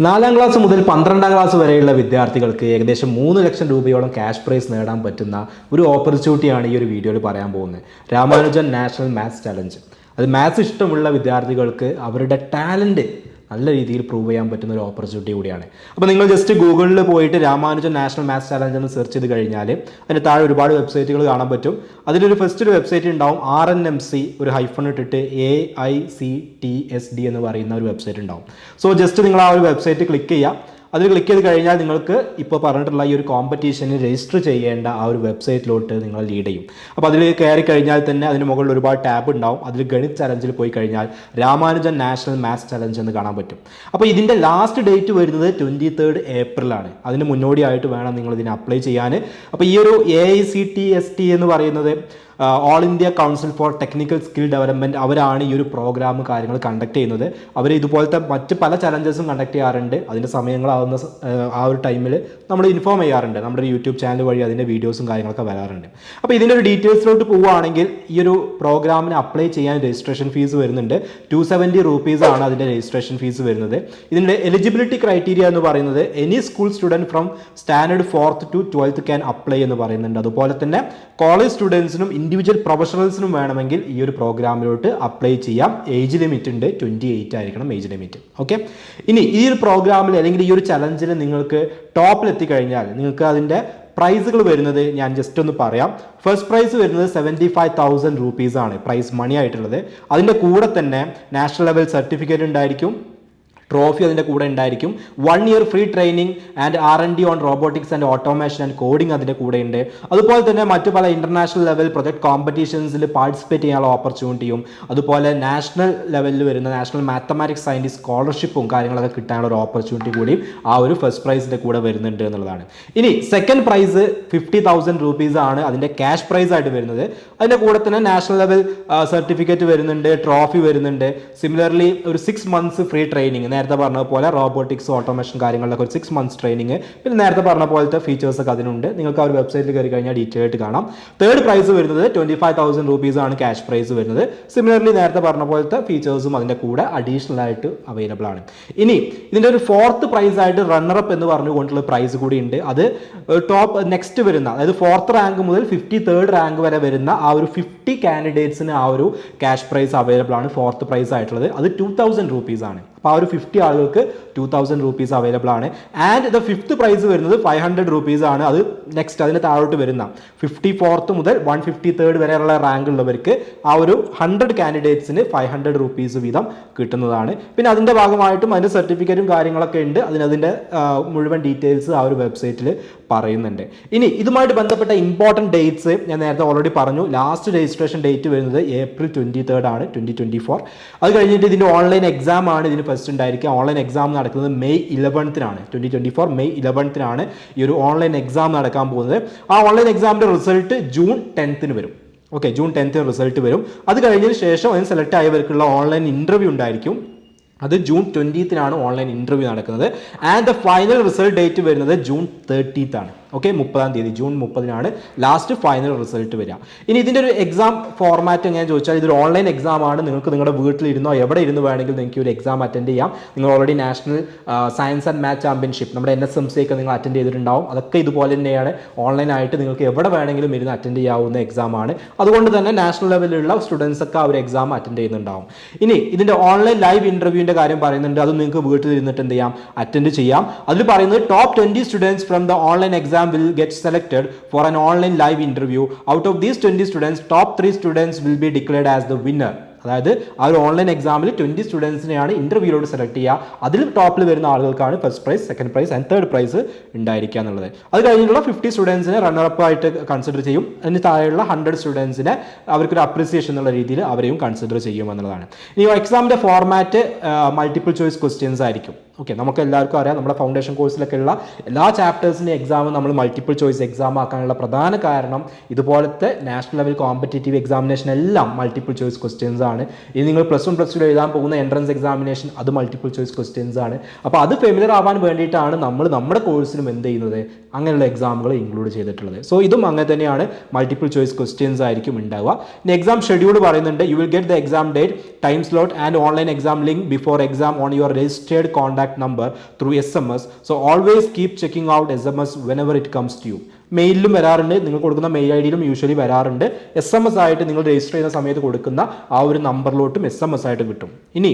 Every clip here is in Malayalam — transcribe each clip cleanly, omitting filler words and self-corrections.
4ാം ക്ലാസ് മുതൽ 12ാം ക്ലാസ് വരെയുള്ള വിദ്യാർത്ഥികൾക്ക് ഏകദേശം 3 ലക്ഷം രൂപയോളം ക്യാഷ് പ്രൈസ് നേടാൻ പറ്റുന്ന ഒരു ഓപ്പർച്യൂണിറ്റിയാണ് ഈ ഒരു വീഡിയോയിൽ പറയാൻ പോകുന്നത്. Ramanujan national maths challenge. അത് മാത്സ് ഇഷ്ടമുള്ള വിദ്യാർത്ഥികൾക്ക് അവരുടെ ടാലൻറ്റ് നല്ല രീതിയിൽ പ്രൂവ് ചെയ്യാൻ പറ്റുന്ന ഒരു ഓപ്പർച്യൂണിറ്റി കൂടിയാണ്. അപ്പോൾ നിങ്ങൾ ജസ്റ്റ് ഗൂഗിളിൽ പോയിട്ട് രാമാനുജൻ നാഷണൽ മാത്സ് ചലഞ്ച് എന്ന് സെർച്ച് ചെയ്ത് കഴിഞ്ഞാൽ അതിന് താഴെ ഒരുപാട് വെബ്സൈറ്റുകൾ കാണാൻ പറ്റും. അതിലൊരു ഫസ്റ്റ് ഒരു വെബ്സൈറ്റ് ഉണ്ടാവും, RNMC ഒരു ഹൈഫൺ ഇട്ടിട്ട് AICTSD എന്ന് പറയുന്ന ഒരു വെബ്സൈറ്റ് ഉണ്ടാവും. സോ ജസ്റ്റ് നിങ്ങൾ ആ ഒരു വെബ്സൈറ്റ് ക്ലിക്ക് ചെയ്യുക. അതിൽ ക്ലിക്ക് ചെയ്ത് കഴിഞ്ഞാൽ നിങ്ങൾക്ക് ഇപ്പോൾ പറഞ്ഞിട്ടുള്ള ഈ ഒരു കോമ്പറ്റീഷന് രജിസ്റ്റർ ചെയ്യേണ്ട ആ ഒരു വെബ്സൈറ്റിലോട്ട് നിങ്ങൾ ലീഡ് ചെയ്യും. അപ്പോൾ അതിൽ കയറി കഴിഞ്ഞാൽ തന്നെ അതിന് മുകളിൽ ഒരുപാട് ടാബ് ഉണ്ടാവും. അതിൽ ഗണിത് ചലഞ്ചിൽ പോയി കഴിഞ്ഞാൽ രാമാനുജൻ നാഷണൽ മാത്സ് ചലഞ്ച് എന്ന് കാണാൻ പറ്റും. അപ്പോൾ ഇതിൻ്റെ ലാസ്റ്റ് ഡേറ്റ് വരുന്നത് 23rd ഏപ്രിലാണ്. അതിന് മുന്നോടിയായിട്ട് വേണം നിങ്ങൾ ഇതിന് അപ്ലൈ ചെയ്യാൻ. അപ്പോൾ ഈ ഒരു AICTSD എന്ന് പറയുന്നത് all India council for technical skill development, അവരാണ് ഈ ഒരു പ്രോഗ്രാം കാര്യങ്ങൾ കണ്ടക്ട് ചെയ്യുന്നത്. അവർ ഇതുപോലത്തെ മറ്റ് പല ചലഞ്ചസും കണ്ടക്ട് ചെയ്യാറുണ്ട്. അതിൻ്റെ സമയങ്ങളാവുന്ന ആ ഒരു ടൈമിൽ നമ്മൾ ഇൻഫോം ചെയ്യാറുണ്ട്. നമ്മുടെ യൂട്യൂബ് ചാനൽ വഴി അതിൻ്റെ വീഡിയോസും കാര്യങ്ങളൊക്കെ വരാറുണ്ട്. അപ്പോൾ ഇതിൻ്റെ ഒരു ഡീറ്റെയിൽസിലോട്ട് പോവുകയാണെങ്കിൽ ഈ ഒരു പ്രോഗ്രാമിന് അപ്ലൈ ചെയ്യാൻ രജിസ്ട്രേഷൻ ഫീസ് വരുന്നുണ്ട്. 270 rupees ആണ് അതിൻ്റെ രജിസ്ട്രേഷൻ ഫീസ് വരുന്നത്. ഇതിൻ്റെ എലിജിബിലിറ്റി ക്രൈറ്റീരിയ എന്ന് പറയുന്നത് any school student from standard 4th to 12th can apply എന്ന് പറയുന്നുണ്ട്. അതുപോലെ തന്നെ കോളേജ് സ്റ്റുഡൻസിനും ഇൻഡിവിജ്വൽ പ്രൊഫഷണൽസിനും വേണമെങ്കിൽ ഈ ഒരു പ്രോഗ്രാമിലോട്ട് അപ്ലൈ ചെയ്യാം. ഏജ് ലിമിറ്റ് ഉണ്ട്, 28 ആയിരിക്കണം ഏജ് ലിമിറ്റ്. ഓക്കെ, ഇനി ഈ ഒരു പ്രോഗ്രാമിൽ അല്ലെങ്കിൽ ഈ ഒരു ചലഞ്ചിൽ നിങ്ങൾക്ക് ടോപ്പിലെത്തിക്കഴിഞ്ഞാൽ നിങ്ങൾക്ക് അതിൻ്റെ പ്രൈസുകൾ വരുന്നത് ഞാൻ ജസ്റ്റ് ഒന്ന് പറയാം. ഫസ്റ്റ് പ്രൈസ് വരുന്നത് 75,000 rupees ആണ് പ്രൈസ് മണി ആയിട്ടുള്ളത്. അതിൻ്റെ കൂടെ തന്നെ നാഷണൽ ലെവൽ സർട്ടിഫിക്കറ്റ് ഉണ്ടായിരിക്കും, ട്രോഫി അതിൻ്റെ കൂടെ ഉണ്ടായിരിക്കും. 1 year free training and R&D on robotics and automation and coding അതിൻ്റെ കൂടെ ഉണ്ട്. അതുപോലെ തന്നെ മറ്റു പല ഇൻ്റർനാഷണൽ ലെവൽ പ്രൊജക്ട് കോമ്പറ്റീഷൻസിൽ പാർട്ടിസിപ്പേറ്റ് ചെയ്യാനുള്ള ഓപ്പർച്യൂണിറ്റിയും അതുപോലെ നാഷണൽ ലെവലിൽ വരുന്ന നാഷണൽ മാത്തമാറ്റിക്സ് സയൻറ്റിസ്റ്റ് സ്കോളർഷിപ്പും കാര്യങ്ങളൊക്കെ കിട്ടാനുള്ള ഒരു ഓപ്പർച്യൂണിറ്റി കൂടി ആ ഒരു ഫസ്റ്റ് പ്രൈസിൻ്റെ കൂടെ വരുന്നുണ്ട് എന്നുള്ളതാണ്. ഇനി സെക്കൻഡ് പ്രൈസ് 50,000 rupees ആണ് അതിൻ്റെ ക്യാഷ് പ്രൈസ് ആയിട്ട് വരുന്നത്. അതിൻ്റെ കൂടെ തന്നെ നാഷണൽ ലെവൽ സർട്ടിഫിക്കറ്റ് വരുന്നുണ്ട്, ട്രോഫി വരുന്നുണ്ട്. സിമിലർലി ഒരു 6 months ഫ്രീ ട്രെയിനിങ്, നേരത്തെ പറഞ്ഞ പോലെ റോബോട്ടിക്സ് ഓട്ടോമേഷൻ കാര്യങ്ങളിലൊക്കെ ഒരു 6 months ട്രെയിനിങ്, പിന്നെ നേരത്തെ പറഞ്ഞ പോലത്തെ ഫീച്ചേഴ്സ് ഒക്കെ അതിനുണ്ട്. നിങ്ങൾക്ക് ആ ഒരു വെബ്സൈറ്റിൽ കയറി കഴിഞ്ഞാൽ ഡീറ്റെയിൽ ആയിട്ട് കാണാം. തേർഡ് പ്രൈസ് വരുന്നത് 25,000 rupees ആണ് ക്യാഷ് പ്രൈസ് വരുന്നത്. സിമിലർലി നേരത്തെ പറഞ്ഞ പോലത്തെ ഫീച്ചേഴ്സും അതിൻ്റെ കൂടെ അഡീഷണൽ ആയിട്ട് അവൈലബിൾ ആണ്. ഇനി ഇതിൻ്റെ ഒരു ഫോർത്ത് പ്രൈസ് ആയിട്ട് റണ്ണറപ്പ് എന്ന് പറഞ്ഞുകൊണ്ടുള്ള പ്രൈസ് കൂടി ഉണ്ട്. അത് ടോപ്പ് നെക്സ്റ്റ് വരുന്ന, അതായത് 4th റാങ്ക് മുതൽ 53rd റാങ്ക് വരെ വരുന്ന ആ ഒരു 50 കാൻഡിഡേറ്റ്സിന് ആ ഒരു ക്യാഷ് പ്രൈസ് അവൈലബിൾ ആണ്. ഫോർത്ത് പ്രൈസ് ആയിട്ടുള്ളത് അത് 2,000 rupees ആണ്. അപ്പോൾ ആ ഒരു 50 ആളുകൾക്ക് 2,000 rupees അവൈലബിൾ ആണ്. ആൻഡ് ദ ഫിഫ്ത്ത് പ്രൈസ് വരുന്നത് 500 rupees ആണ്. അത് നെക്സ്റ്റ് അതിന് താഴോട്ട് വരുന്ന 54th മുതൽ 153rd വരെയുള്ള റാങ്ക് ഉള്ളവർക്ക് ആ ഒരു 100 കാൻഡിഡേറ്റ്സിന് 500 rupees വീതം കിട്ടുന്നതാണ്. പിന്നെ അതിൻ്റെ ഭാഗമായിട്ടും അതിൻ്റെ സർട്ടിഫിക്കറ്റും കാര്യങ്ങളൊക്കെ ഉണ്ട്. അതിൻ്റെ മുഴുവൻ ഡീറ്റെയിൽസ് ആ ഒരു വെബ്സൈറ്റിൽ പറയുന്നുണ്ട്. ഇനി ഇതുമായിട്ട് ബന്ധപ്പെട്ട ഇമ്പോർട്ടൻറ്റ് ഡേറ്റ്സ് ഞാൻ നേരത്തെ ഓൾറെഡി പറഞ്ഞു. ലാസ്റ്റ് രജിസ്ട്രേഷൻ ഡേറ്റ് വരുന്നത് April 23rd ആണ്, 2024. അത് കഴിഞ്ഞിട്ട് ഇതിൻ്റെ ഓൺലൈൻ എക്സാം ആണ് ഇതിന് ഫസ്റ്റ് ഉണ്ടായിരിക്കുക. ഓൺലൈൻ എക്സാം നടക്കുന്നത് May 11th 2024 May 11th ഈ ഒരു ഓൺലൈൻ എക്സാം നടക്കാൻ പോകുന്നത്. ആ ഓൺലൈൻ എക്സാമിൻ്റെ റിസൾട്ട് June 10th വരും. ഓക്കെ, June 10th റിസൾട്ട് വരും. അത് കഴിഞ്ഞതിന് ശേഷം അതിന് സെലക്ട് ആയവർക്കുള്ള ഓൺലൈൻ ഇൻ്റർവ്യൂ ഉണ്ടായിരിക്കും. അത് June 20th ഓൺലൈൻ ഇൻ്റർവ്യൂ നടക്കുന്നത്. And the final result date വരുന്നത് June 30th ആണ്. Okay, 30th June 30 last final result വരിക. ഇനി ഇതിൻ്റെ ഒരു എക്സാം ഫോർമാറ്റ് എങ്ങനെ ചോദിച്ചാൽ ഇതൊരു ഓൺലൈൻ എക്സാം ആണ്. നിങ്ങൾക്ക് നിങ്ങളുടെ വീട്ടിലിരുന്നോ എവിടെ ഇരുന്ന് വേണമെങ്കിൽ നിങ്ങൾക്ക് ഒരു എക്സാം അറ്റൻഡ് ചെയ്യാം. നിങ്ങൾ already national science and maths championship നമ്മുടെ NSMC ഒക്കെ നിങ്ങൾ അറ്റൻഡ് ചെയ്തിട്ടുണ്ടാവും. അതൊക്കെ ഇതുപോലെ തന്നെയാണ്. ഓൺലൈനായിട്ട് നിങ്ങൾക്ക് എവിടെ വേണമെങ്കിലും ഇരുന്ന് അറ്റൻഡ് ചെയ്യാവുന്ന എക്സാം ആണ്. അതുകൊണ്ട് തന്നെ നാഷണൽ ലെവലിലുള്ള സ്റ്റുഡൻസ് ഒക്കെ ആ ഒരു എക്സാം അറ്റൻഡ് ചെയ്യുന്നുണ്ടാവും. ഇനി ഇതിൻ്റെ ഓൺലൈൻ ലൈവ് ഇൻ്റർവ്യൂവിൻ്റെ കാര്യം പറയുന്നുണ്ട്. അത് നിങ്ങൾക്ക് വീട്ടിൽ ഇരുന്നിട്ട് എന്ത് ചെയ്യാം, അറ്റൻഡ് ചെയ്യാം. അതിൽ പറയുന്നത് top 20 students from the online exam will get selected for an online live interview. Out of these 20 students, top 3 students will be declared as the winner. അതായത് ആ ഒരു ഓൺലൈൻ എക്സാമിൽ 20 സ്റ്റുഡൻസിനെയാണ് ഇൻ്റർവ്യൂലോട് സെലക്ട് ചെയ്യുക. അതിൽ ടോപ്പിൽ വരുന്ന ആളുകൾക്കാണ് first prize, second prize and third prize ഉണ്ടായിരിക്കുക എന്നുള്ളത്. അത് കഴിഞ്ഞിട്ടുള്ള 50 സ്റ്റുഡൻസിനെ റണ്ണറപ്പ് ആയിട്ട് കൺസിഡർ ചെയ്യും. അതിന് താഴെയുള്ള 100 സ്റ്റുഡൻസിനെ അവർക്കൊരു അപ്രിസിയേഷൻ എന്നുള്ള രീതിയിൽ അവരെയും കൺസിഡർ ചെയ്യും എന്നുള്ളതാണ്. ഈ എക്സാമിൻ്റെ ഫോർമാറ്റ് മൾട്ടിപ്പിൾ ചോയ്സ് ക്വസ്റ്റ്യൻസ് ആയിരിക്കും. ഓക്കെ, നമുക്ക് എല്ലാവർക്കും അറിയാം നമ്മുടെ ഫൗണ്ടേഷൻ കോഴ്സിലൊക്കെ ഉള്ള എല്ലാ ചാപ്റ്റേഴ്സിൻ്റെ എക്സാം നമ്മൾ മൾട്ടിപ്പിൾ ചോയ്സ് എക്സാം ആക്കാനുള്ള പ്രധാന കാരണം ഇതുപോലത്തെ നാഷണൽ ലെവൽ കോമ്പറ്റേറ്റീവ് എക്സാമിനേഷൻ എല്ലാം മൾട്ടിപ്പിൾ ചോയ്സ് ക്വസ്റ്റ്യൻസ് ആണ്. ഇനി നിങ്ങൾ +1 +2 എഴുതാൻ പോകുന്ന എൻട്രൻസ് എക്സാമിനേഷൻ അത് മൾട്ടിപ്പിൾ ചോയ്സ് ക്വസ്റ്റ്യൻസ് ആണ്. അപ്പോൾ അത് ഫെമിലിയർ ആവാൻ വേണ്ടിയിട്ടാണ് നമ്മൾ നമ്മുടെ കോഴ്സിലും എന്ത് ചെയ്യുന്നത്, അങ്ങനെയുള്ള എക്സാമുകൾ ഇൻക്ലൂഡ് ചെയ്തിട്ടുള്ളത്. സോ ഇതും അങ്ങനെ തന്നെയാണ്, മൾട്ടിപ്പിൾ ചോയ്സ് ക്വസ്റ്റ്യൻസ് ആയിരിക്കും ഉണ്ടാവുക. ഇനി എക്സാം ഷെഡ്യൂൾ പറയുന്നുണ്ട്. You will get the exam date, time slot and online exam link before exam on your registered contact contact number through SMS. So always keep checking out SMS whenever it comes to you. മെയിലിലും വരാറുണ്ട്, നിങ്ങൾ കൊടുക്കുന്ന മെയിൽ ഐ ഡിയിലും യൂഷ്വലി വരാറുണ്ട്. SMS ആയിട്ട് നിങ്ങൾ രജിസ്റ്റർ ചെയ്യുന്ന സമയത്ത് കൊടുക്കുന്ന ആ ഒരു നമ്പറിലോട്ടും SMS ആയിട്ട് കിട്ടും. ഇനി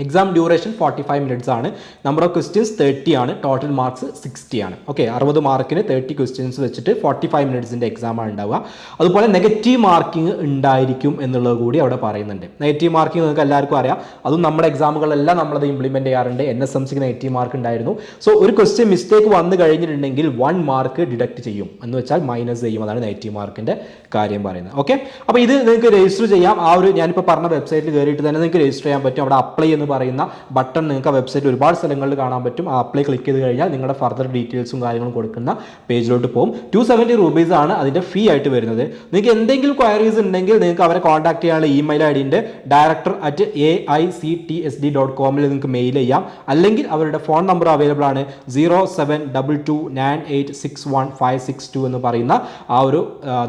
എക്സാം ഡ്യൂറേഷൻ 45 മിനിറ്റ്സ് ആണ്. നമ്പർ ഓഫ് ക്വസ്റ്റ്യൻസ് 30 ആണ്. ടോട്ടൽ മാർക്സ് 60 ആണ്. ഓക്കെ, 60 മാർക്കിന് 30 ക്വസ്റ്റ്യൻസ് വെച്ചിട്ട് 45 മിനിറ്റ്സിൻ്റെ എക്സാമാണ് ഉണ്ടാവുക. അതുപോലെ നെഗറ്റീവ് മാർക്കിംഗ് ഉണ്ടായിരിക്കും എന്നുള്ളത് കൂടി അവിടെ പറയുന്നുണ്ട്. നെഗറ്റീവ് മാർക്കിംഗ് നിങ്ങൾക്ക് എല്ലാവർക്കും അറിയാം, അതും നമ്മുടെ എക്സാമുകളെല്ലാം നമ്മളത് ഇംപ്ലിമെൻറ്റ് ചെയ്യാറുണ്ട്. NSMCക്ക് നെഗറ്റീവ് മാർക്ക് ഉണ്ടായിരുന്നു. സോ ഒരു ക്വസ്റ്റ്യൻ മിസ്റ്റേക്ക് വന്നു കഴിഞ്ഞിട്ടുണ്ടെങ്കിൽ 1 മാർക്ക് ഡിഡക്ട് ചെയ്യും, എന്ന് വെച്ചാൽ മൈനസ് ചെയ്യും. അതാണ് നെഗറ്റീവ് മാർക്കിൻ്റെ കാര്യം പറയുന്നത്. ഓക്കെ, അപ്പോൾ ഇത് നിങ്ങൾക്ക് രജിസ്റ്റർ ചെയ്യാം. ആ ഒരു ഞാനിപ്പോൾ പറഞ്ഞ വെബ്സൈറ്റിൽ കയറിയിട്ട് തന്നെ നിങ്ങൾക്ക് രജിസ്റ്റർ ചെയ്യാൻ പറ്റും. അവിടെ അപ്ലൈ എന്ന് പറയുന്ന ബട്ടൺ നിങ്ങൾക്ക് ആ വെബ്സൈറ്റിൽ ഒരുപാട് സ്ഥലങ്ങളിൽ കാണാൻ പറ്റും. ആ അപ്ലൈ ക്ലിക്ക് ചെയ്ത് കഴിഞ്ഞാൽ നിങ്ങളുടെ ഫർദർ ഡീറ്റെയിൽസും കാര്യങ്ങളും കൊടുക്കുന്ന പേജിലോട്ട് പോകും. 270 rupees ആണ് അതിൻ്റെ ഫീ ആയിട്ട് വരുന്നത്. നിങ്ങൾക്ക് എന്തെങ്കിലും ക്വയറീസ് ഉണ്ടെങ്കിൽ നിങ്ങൾക്ക് അവരെ കോൺടാക്ട് ചെയ്യാനുള്ള ഇമെയിൽ ഐ ഡിൻ്റെ director@aictsd.com നിങ്ങൾക്ക് മെയിൽ ചെയ്യാം. അല്ലെങ്കിൽ അവരുടെ ഫോൺ നമ്പർ അവൈലബിൾ ആണ് 0722986156 എന്ന് പറയുന്ന ആ ഒരു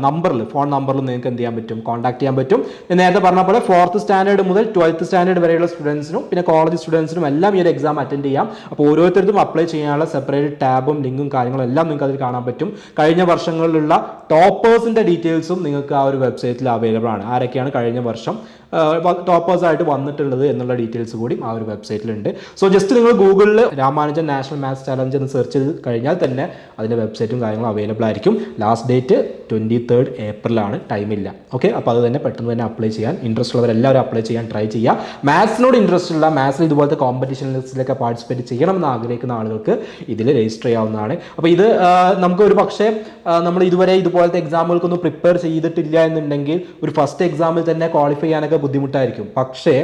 നമ്പറിൽ, ഫോൺ നമ്പറിൽ നിങ്ങൾക്ക് എന്ത് ചെയ്യാൻ പറ്റും, കോൺടാക്ട് ചെയ്യാൻ പറ്റും. നേരത്തെ പറഞ്ഞ പോലെ 4th സ്റ്റാൻഡേർഡ് മുതൽ 12th സ്റ്റാൻഡേർഡ് വരെയുള്ള സ്റ്റുഡൻസിനും പിന്നെ കോളേജ് സ്റ്റുഡൻസിനും എല്ലാം ഈ ഒരു എക്സാം അറ്റൻഡ് ചെയ്യാം. അപ്പോൾ ഓരോരുത്തർക്കും അപ്ലൈ ചെയ്യാനുള്ള സെപ്പറേറ്റ് ടാബും ലിങ്കും കാര്യങ്ങളും എല്ലാം നിങ്ങൾക്ക് അതിൽ കാണാൻ പറ്റും. കഴിഞ്ഞ വർഷങ്ങളിലുള്ള ടോപ്പേഴ്സിൻ്റെ ഡീറ്റെയിൽസും നിങ്ങൾക്ക് ആ ഒരു വെബ്സൈറ്റിൽ അവൈലബിൾ ആണ്. ആരൊക്കെയാണ് കഴിഞ്ഞ വർഷം ടോപ്പേഴ്സായിട്ട് വന്നിട്ടുള്ളത് എന്നുള്ള ഡീറ്റെയിൽസ് കൂടി ആ ഒരു വെബ്സൈറ്റിലുണ്ട്. സോ ജസ്റ്റ് നിങ്ങൾ ഗൂഗിളിൽ രാമാനുജൻ നാഷണൽ മാത്സ് ചലഞ്ച് എന്ന് സെർച്ച് ചെയ്ത് കഴിഞ്ഞാൽ തന്നെ അതിൻ്റെ വെബ്സൈറ്റും കാര്യങ്ങളും അവൈലബിൾ ആയിരിക്കും. ലാസ്റ്റ് ഡേറ്റ് 23rd ഏപ്രിലാണ്, ടൈമില്ല. ഓക്കെ, അപ്പോൾ അത് തന്നെ പെട്ടെന്ന് തന്നെ അപ്ലൈ ചെയ്യാൻ ഇൻട്രസ്റ്റ് ഉള്ളവരെല്ലാവരും അപ്ലൈ ചെയ്യാൻ ട്രൈ ചെയ്യുക. മാത്സിനോട് ഇൻട്രസ്റ്റ് ഉള്ള, മാത്സിൽ ഇതുപോലത്തെ കോമ്പറ്റീഷൻസിലൊക്കെ പാർട്ടിസിപ്പേറ്റ് ചെയ്യണമെന്ന് ആഗ്രഹിക്കുന്ന ആളുകൾക്ക് ഇതിൽ രജിസ്റ്റർ ചെയ്യാവുന്നതാണ്. അപ്പോൾ ഇത് നമുക്ക് ഒരു പക്ഷേ നമ്മൾ ഇതുവരെ ഇതുപോലത്തെ എക്സാമുകൾക്കൊന്നും പ്രിപ്പയർ ചെയ്തിട്ടില്ല എന്നുണ്ടെങ്കിൽ ഒരു ഫസ്റ്റ് എക്സാമിൽ തന്നെ ക്വാളിഫൈ ചെയ്യാനൊക്കെ ബുദ്ധിമുട്ടായിരിക്കും. പക്ഷേ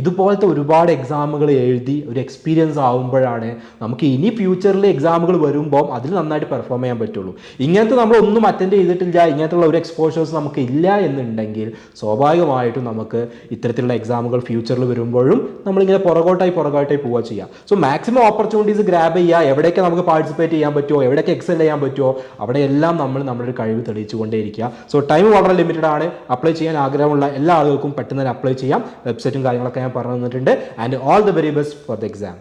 ഇതുപോലത്തെ ഒരുപാട് എക്സാമുകൾ എഴുതി ഒരു എക്സ്പീരിയൻസ് ആകുമ്പോഴാണ് നമുക്ക് ഇനി ഫ്യൂച്ചറിൽ എക്സാമുകൾ വരുമ്പോൾ അതിൽ നന്നായിട്ട് പെർഫോം ചെയ്യാൻ പറ്റുള്ളൂ. ഇങ്ങനത്തെ നമ്മളൊന്നും അറ്റൻഡ് ചെയ്തിട്ടില്ല, ഇങ്ങനത്തുള്ള ഒരു എക്സ്പോഷേഴ്സ് നമുക്ക് ഇല്ല എന്നുണ്ടെങ്കിൽ സ്വാഭാവികമായിട്ടും നമുക്ക് ഇത്തരത്തിലുള്ള എക്സാമുകൾ ഫ്യൂച്ചറിൽ വരുമ്പോഴും നമ്മളിങ്ങനെ പുറകോട്ടായി പോവുക ചെയ്യുക. സോ മാക്സിമം ഓപ്പർച്യൂണിറ്റീസ് ഗ്രാബ് ചെയ്യുക. എവിടെയൊക്കെ നമുക്ക് പാർട്ടിസിപ്പേറ്റ് ചെയ്യാൻ പറ്റുമോ, എവിടെയൊക്കെ എക്സൽ ചെയ്യാൻ പറ്റുമോ അവിടെയെല്ലാം നമ്മൾ നമ്മുടെ കഴിവ് തെളിയിച്ചുകൊണ്ടേയിരിക്കുക. സോ ടൈം വളരെ ലിമിറ്റഡ് ആണ്. അപ്ലൈ ചെയ്യാൻ ആഗ്രഹമുള്ള എല്ലാ ആളുകൾക്കും പെട്ടെന്ന് തന്നെ അപ്ലൈ ചെയ്യാം. വെബ്സൈറ്റും കാര്യങ്ങളൊക്കെ ഞാൻ പറഞ്ഞു തന്നിട്ടുണ്ട്. And all the very best for the exam.